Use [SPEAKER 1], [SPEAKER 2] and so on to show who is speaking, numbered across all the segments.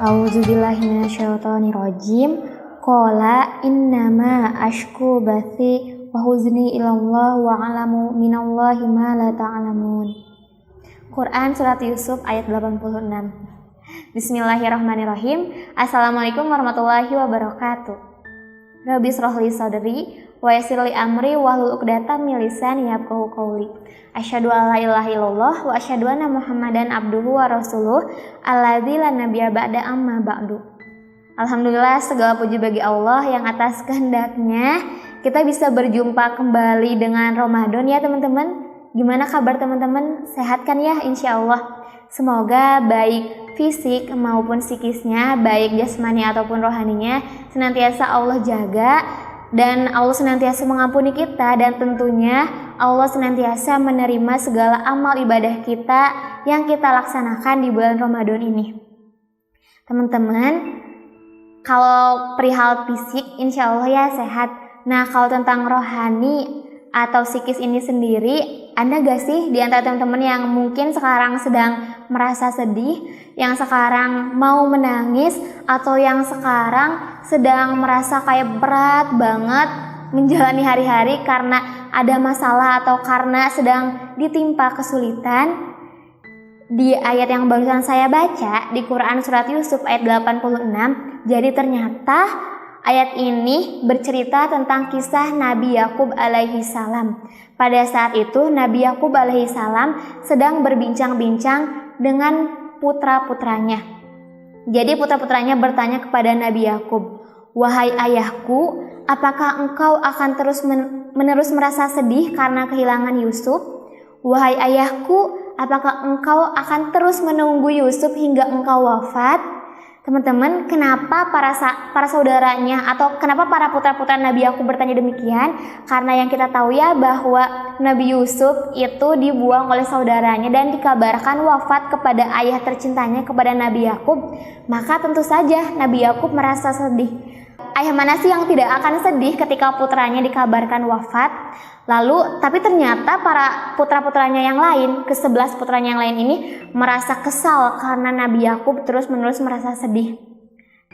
[SPEAKER 1] A'udzubillahi minasyaitonirrajim. Qala innama ashku bathi wa huzni ilallah wa alamu minallahi ma la ta'lamun. Quran Surat Yusuf ayat 86. Bismillahirrahmanirrahim. Assalamualaikum warahmatullahi wabarakatuh. Rabbi shrah li sadri wa yassir li amri wahlul 'uqdatam min lisani yafqahu qawli. Asyhadu an la ilaha illallah wa asyhadu anna Muhammadan abduhu wa rasuluh alladzi la nabiyya ba'da amma ba'du. Alhamdulillah, segala puji bagi Allah yang atas kehendaknya kita bisa berjumpa kembali dengan Ramadan ya teman-teman. Gimana kabar teman-teman? Sehat kan ya insya Allah? Semoga baik fisik maupun psikisnya, baik jasmani ataupun rohaninya senantiasa Allah jaga dan Allah senantiasa mengampuni kita, dan tentunya Allah senantiasa menerima segala amal ibadah kita yang kita laksanakan di bulan Ramadan ini. Teman-teman, kalau perihal fisik insya Allah ya sehat. Nah, kalau tentang rohani atau psikis ini sendiri, ada gak sih di antara teman-teman yang mungkin sekarang sedang merasa sedih, yang sekarang mau menangis, atau yang sekarang sedang merasa kayak berat banget menjalani hari-hari karena ada masalah atau karena sedang ditimpa kesulitan? Di ayat yang barusan saya baca di Quran Surat Yusuf ayat 86, jadi ternyata ayat ini bercerita tentang kisah Nabi Yakub alaihi salam. Pada saat itu Nabi Yakub alaihi salam sedang berbincang-bincang dengan putra-putranya. Jadi putra-putranya bertanya kepada Nabi Yakub, "Wahai ayahku, apakah engkau akan terus-menerus merasa sedih karena kehilangan Yusuf? Wahai ayahku, apakah engkau akan terus menunggu Yusuf hingga engkau wafat?" Teman-teman, kenapa para saudaranya atau kenapa para putra-putra Nabi Yakub bertanya demikian? Karena yang kita tahu ya bahwa Nabi Yusuf itu dibuang oleh saudaranya dan dikabarkan wafat kepada ayah tercintanya, kepada Nabi Yakub. Maka tentu saja Nabi Yakub merasa sedih. Ayah mana sih yang tidak akan sedih ketika putranya dikabarkan wafat? Lalu, tapi ternyata para putra-putranya yang lain, ke-11 putranya yang lain ini merasa kesal karena Nabi Yakub terus-menerus merasa sedih.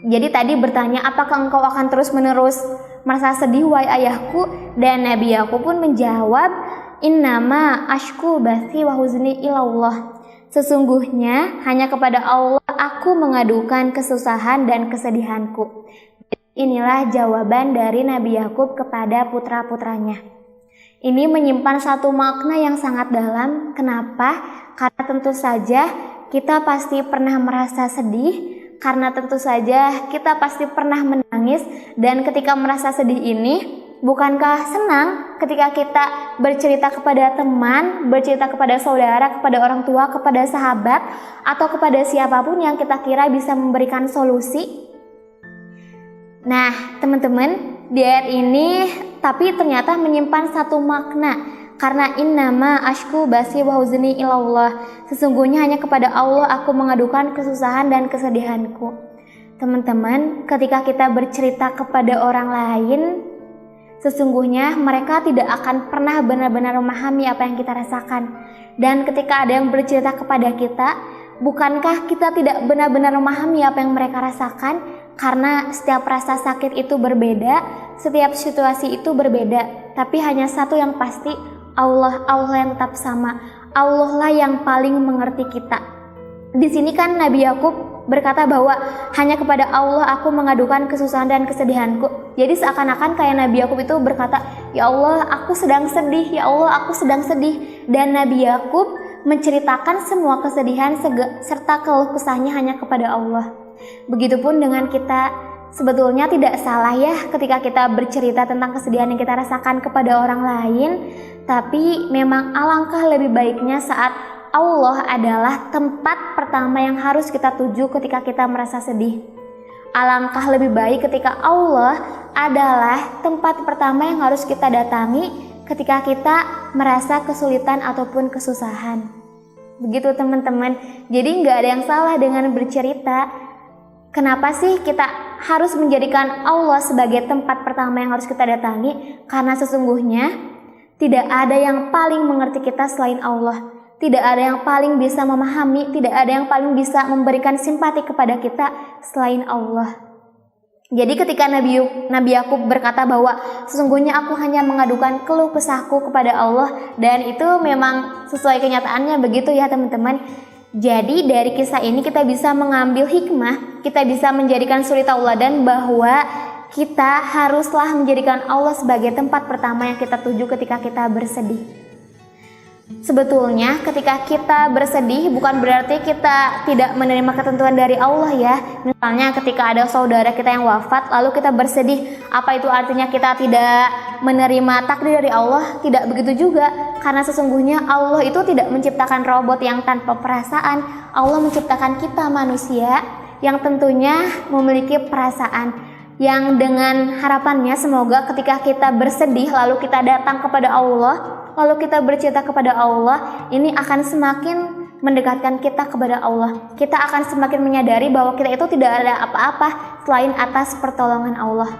[SPEAKER 1] Jadi tadi bertanya, apakah engkau akan terus-menerus merasa sedih wahai ayahku? Dan Nabi Yakub pun menjawab, innama ashku bathi wa huzni ilallah. Sesungguhnya hanya kepada Allah aku mengadukan kesusahan dan kesedihanku. Inilah jawaban dari Nabi Yakub kepada putra-putranya. Ini menyimpan satu makna yang sangat dalam. Kenapa? Karena tentu saja kita pasti pernah merasa sedih, karena tentu saja kita pasti pernah menangis, dan ketika merasa sedih ini, bukankah senang ketika kita bercerita kepada teman, bercerita kepada saudara, kepada orang tua, kepada sahabat, atau kepada siapapun yang kita kira bisa memberikan solusi? Nah, teman-teman, di ayat ini tapi ternyata menyimpan satu makna, karena innama ashku basi wa huzni ilallah. Sesungguhnya hanya kepada Allah aku mengadukan kesusahan dan kesedihanku. Teman-teman, ketika kita bercerita kepada orang lain, sesungguhnya mereka tidak akan pernah benar-benar memahami apa yang kita rasakan. Dan ketika ada yang bercerita kepada kita, bukankah kita tidak benar-benar memahami apa yang mereka rasakan? Karena setiap rasa sakit itu berbeda, setiap situasi itu berbeda. Tapi hanya satu yang pasti, Allah yang tetap sama. Allah lah yang paling mengerti kita. Di sini kan Nabi Yakub berkata bahwa hanya kepada Allah aku mengadukan kesusahan dan kesedihanku. Jadi seakan-akan kayak Nabi Yakub itu berkata, ya Allah aku sedang sedih, ya Allah aku sedang sedih. Dan Nabi Yakub menceritakan semua kesedihan serta keluh kesahnya hanya kepada Allah. Begitupun dengan kita, sebetulnya tidak salah ya ketika kita bercerita tentang kesedihan yang kita rasakan kepada orang lain, tapi memang alangkah lebih baiknya saat Allah adalah tempat pertama yang harus kita tuju ketika kita merasa sedih. Alangkah lebih baik ketika Allah adalah tempat pertama yang harus kita datangi ketika kita merasa kesulitan ataupun kesusahan. Begitu teman-teman, jadi nggak ada yang salah dengan bercerita. Kenapa sih kita harus menjadikan Allah sebagai tempat pertama yang harus kita datangi? Karena sesungguhnya tidak ada yang paling mengerti kita selain Allah. tidak ada yang paling bisa memahami, tidak ada yang paling bisa memberikan simpati kepada kita selain Allah. Jadi ketika Nabi Yakub berkata bahwa sesungguhnya aku hanya mengadukan keluh kesahku kepada Allah, dan itu memang sesuai kenyataannya begitu ya teman-teman. Jadi dari kisah ini kita bisa mengambil hikmah, kita bisa menjadikan suri tauladan bahwa kita haruslah menjadikan Allah sebagai tempat pertama yang kita tuju ketika kita bersedih. Sebetulnya ketika kita bersedih bukan berarti kita tidak menerima ketentuan dari Allah ya. Misalnya ketika ada saudara kita yang wafat lalu kita bersedih, apa itu artinya kita tidak menerima takdir dari Allah? Tidak begitu juga, karena sesungguhnya Allah itu tidak menciptakan robot yang tanpa perasaan. Allah menciptakan kita manusia yang tentunya memiliki perasaan, yang dengan harapannya semoga ketika kita bersedih lalu kita datang kepada Allah, lalu kita bercerita kepada Allah, ini akan semakin mendekatkan kita kepada Allah. Kita akan semakin menyadari bahwa kita itu tidak ada apa-apa selain atas pertolongan Allah.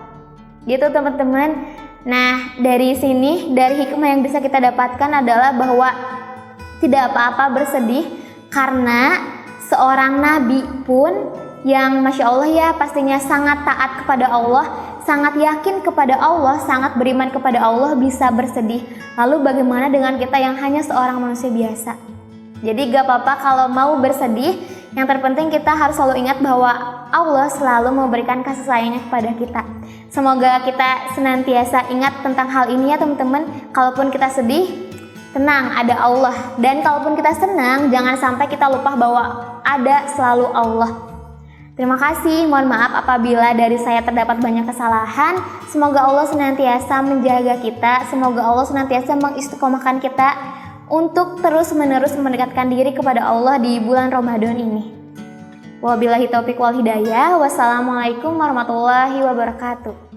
[SPEAKER 1] Gitu teman-teman. Nah, dari sini, dari hikmah yang bisa kita dapatkan adalah bahwa tidak apa-apa bersedih, karena seorang nabi pun yang Masya Allah ya pastinya sangat taat kepada Allah, sangat yakin kepada Allah, sangat beriman kepada Allah bisa bersedih. Lalu bagaimana dengan kita yang hanya seorang manusia biasa? Jadi gak apa-apa kalau mau bersedih, yang terpenting kita harus selalu ingat bahwa Allah selalu memberikan kasih sayangnya kepada kita. Semoga kita senantiasa ingat tentang hal ini ya teman-teman. Kalaupun kita sedih, tenang, ada Allah. Dan kalaupun kita senang, jangan sampai kita lupa bahwa ada selalu Allah. Terima kasih, mohon maaf apabila dari saya terdapat banyak kesalahan. Semoga Allah senantiasa menjaga kita, semoga Allah senantiasa mengistiqomahkan kita untuk terus-menerus mendekatkan diri kepada Allah di bulan Ramadan ini. Wabillahi taufiq wal hidayah. Wassalamualaikum warahmatullahi wabarakatuh.